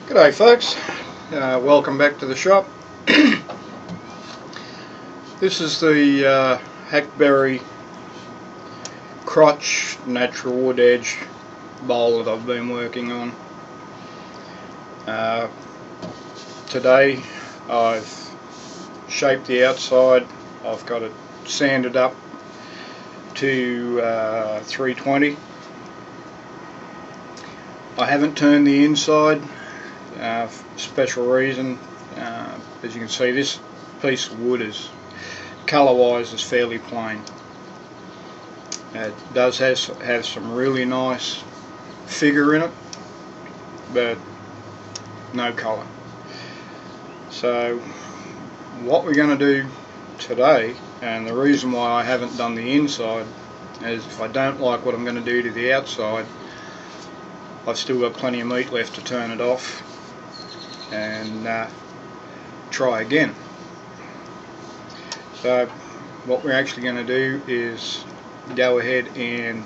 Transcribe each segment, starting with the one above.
G'day folks, welcome back to the shop. This is the Hackberry crotch natural wood edge bowl that I've been working on. Today I've shaped the outside. I've got it sanded up to 320. I haven't turned the inside. Special reason, as you can see, this piece of wood is colour-wise is fairly plain. It does have some really nice figure in it, but no colour. So what we're going to do today, and the reason why I haven't done the inside, is if I don't like what I'm going to do to the outside, I've still got plenty of meat left to turn it off and try again. So what we're actually going to do is go ahead and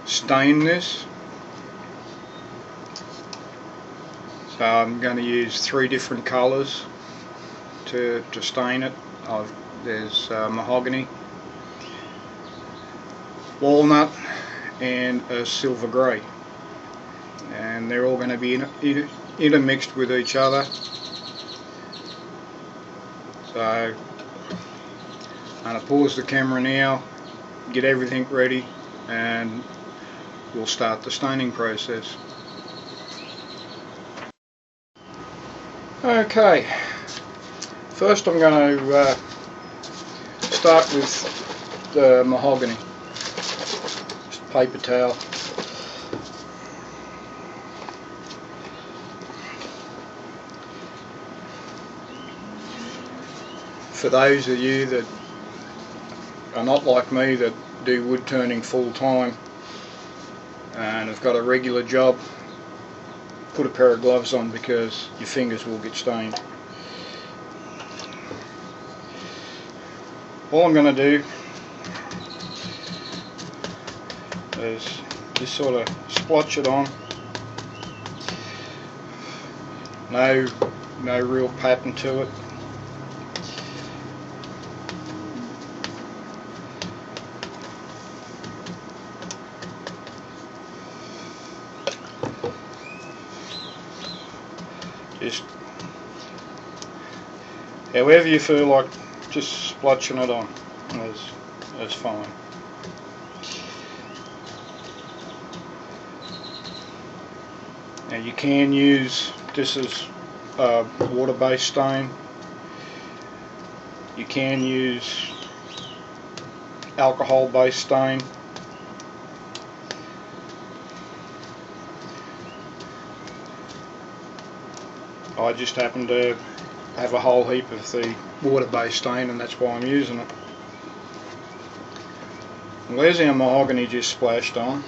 stain this. So I'm going to use 3 different colours to stain it. There's mahogany, walnut and a silver grey, and they're all going to be intermixed with each other. So I'm going to pause the camera now, get everything ready, and we'll start the staining process. Okay, first I'm going to start with the mahogany. Just paper towel. For those of you that are not like me, that do wood turning full time and have got a regular job, put a pair of gloves on because your fingers will get stained. All I'm going to do is just sort of splotch it on. No real pattern to it. Just however you feel like just splotching it on is fine. Now you can use this as a water-based stain. You can use alcohol-based stain. I just happen to have a whole heap of the water-based stain, and that's why I'm using it. Well, there's our mahogany just splashed on.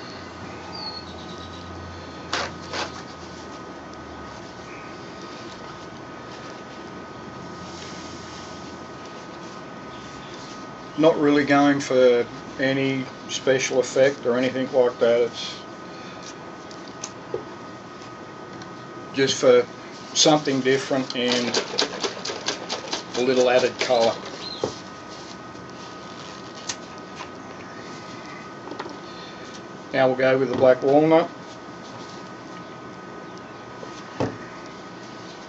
Not really going for any special effect or anything like that. It's just for something different and a little added colour. Now we'll go with the black walnut.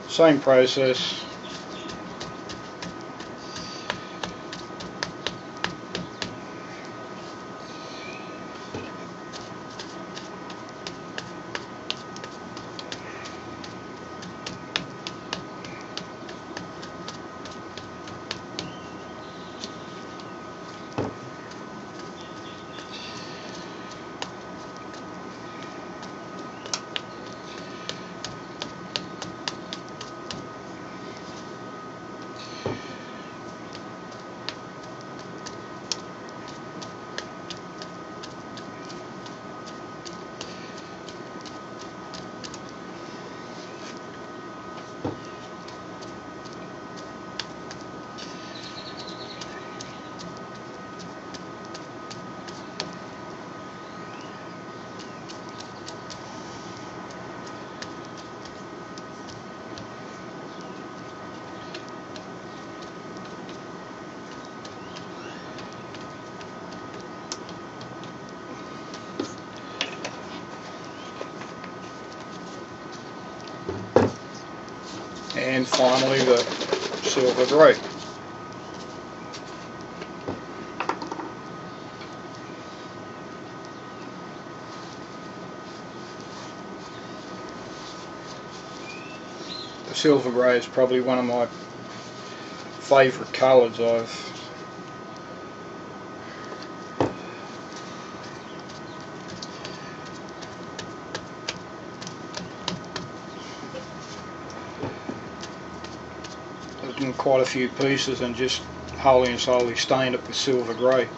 Same process. and finally the silver grey. The silver grey is probably one of my favourite colours. I've done quite a few pieces and just wholly and solely stained it with silver grey.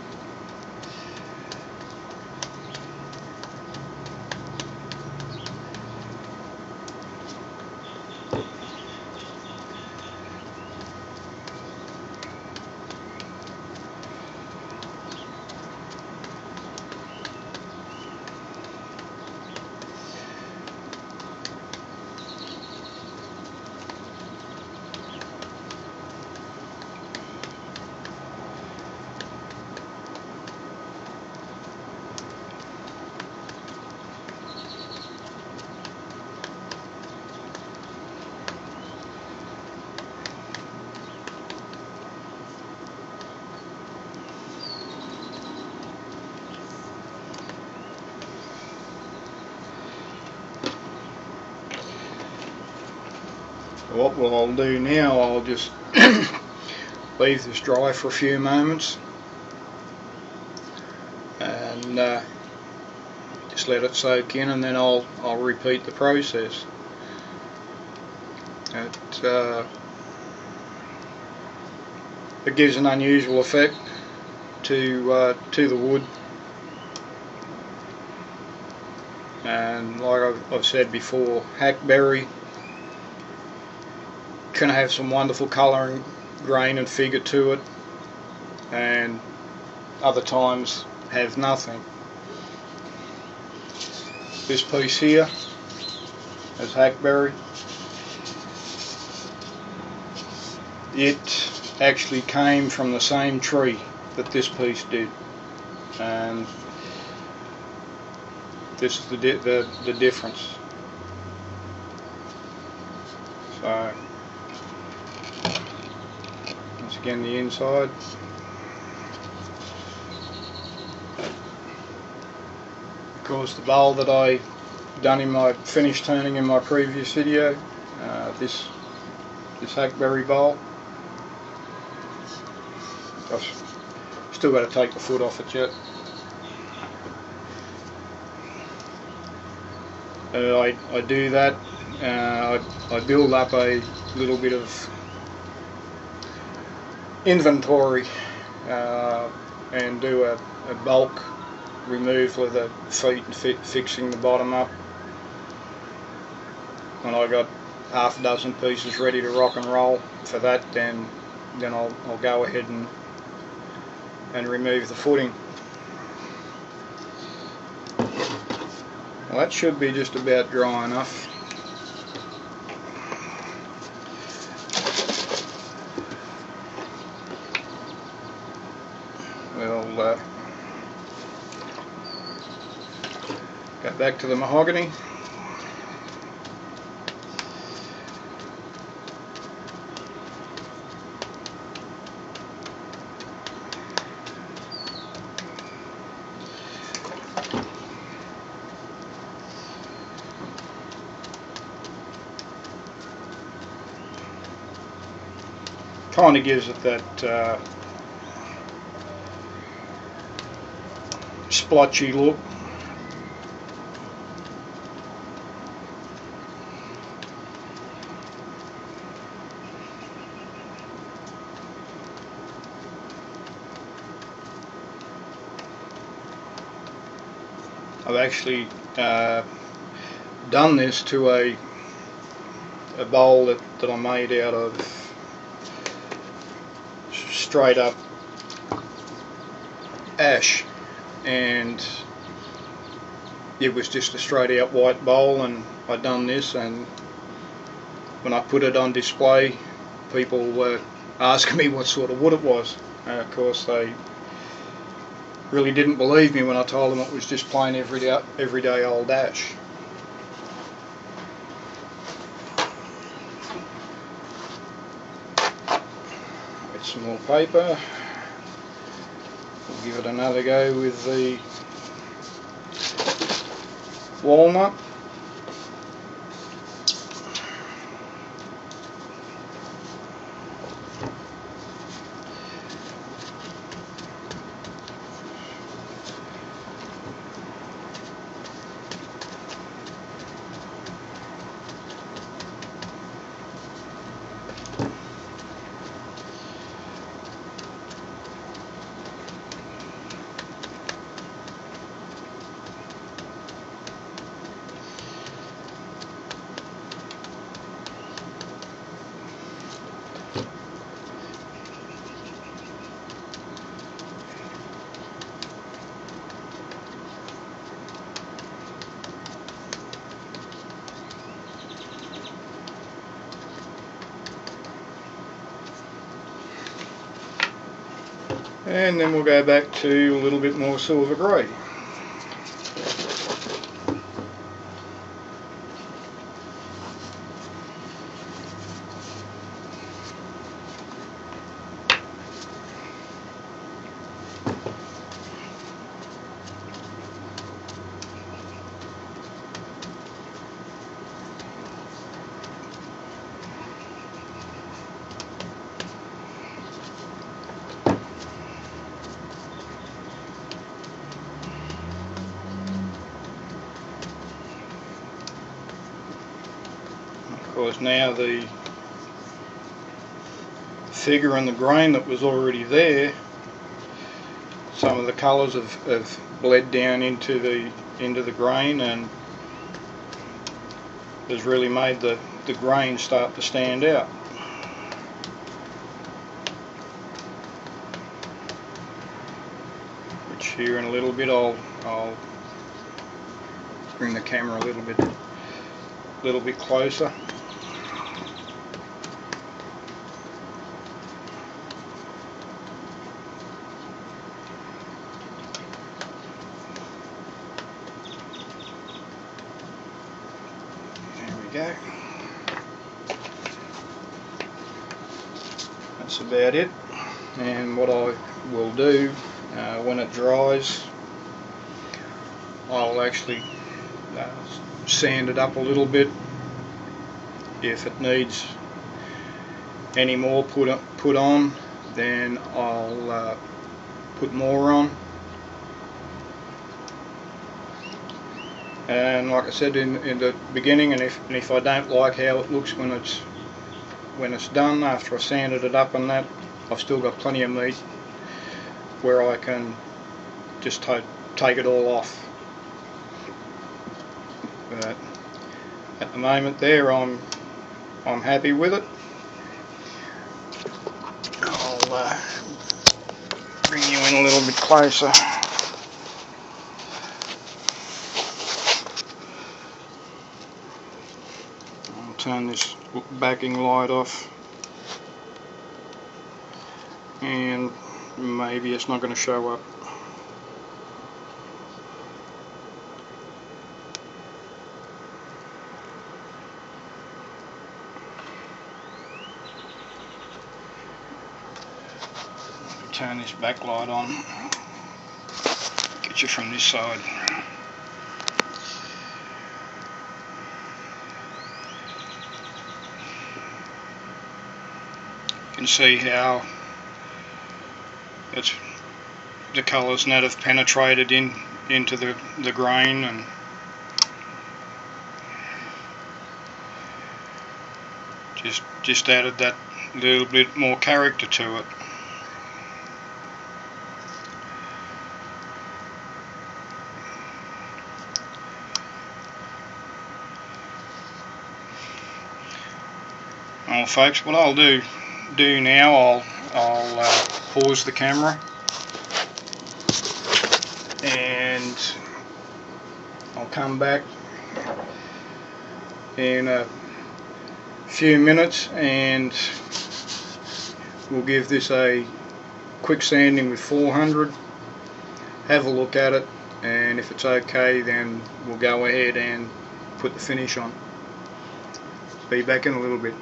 What I'll do now, I'll just leave this dry for a few moments and just let it soak in, and then I'll repeat the process. It gives an unusual effect to the wood, and like I've said before, hackberry can have some wonderful colour and grain and figure to it, and other times have nothing. This piece here is hackberry. It actually came from the same tree that this piece did, and this is the difference. So once again, the inside. Of course, the bowl that I done in my finished turning in my previous video, this hackberry bowl. I've still got to take the foot off it yet. I do that. I build up a little bit of inventory and do a bulk remove with the feet and fixing the bottom up. When I got half a dozen pieces ready to rock and roll for that, then I'll go ahead and remove the footing. Well, that should be just about dry enough. We'll go back to the mahogany. Kind of gives it that splotchy look. I've actually done this to a bowl that I made out of straight up ash, and it was just a straight out white bowl, and I done this, and when I put it on display, people were asking me what sort of wood it was. Of course, they really didn't believe me when I told them it was just plain everyday old ash. some more paper. We'll give it another go with the walnut. And then we'll go back to a little bit more silver grey. Of course, now the figure and the grain that was already there, some of the colours have bled down into the grain and has really made the grain start to stand out. Which here in a little bit I'll bring the camera a little bit closer. Go. That's about it, and what I will do when it dries, I'll actually sand it up a little bit. If it needs any more put on, then I'll put more on. And like I said in the beginning, and if I don't like how it looks when it's done, after I sanded it up and that, I've still got plenty of meat where I can just take it all off. But at the moment there, I'm happy with it. I'll bring you in a little bit closer. Turn this backing light off, and maybe it's not going to show up. Turn this backlight on, get you from this side. You can see how the colours that have penetrated into the grain and just added that little bit more character to it. Well, folks, what I'll do now, I'll pause the camera and I'll come back in a few minutes and we'll give this a quick sanding with 400, have a look at it, and if it's okay then we'll go ahead and put the finish on. Be back in a little bit.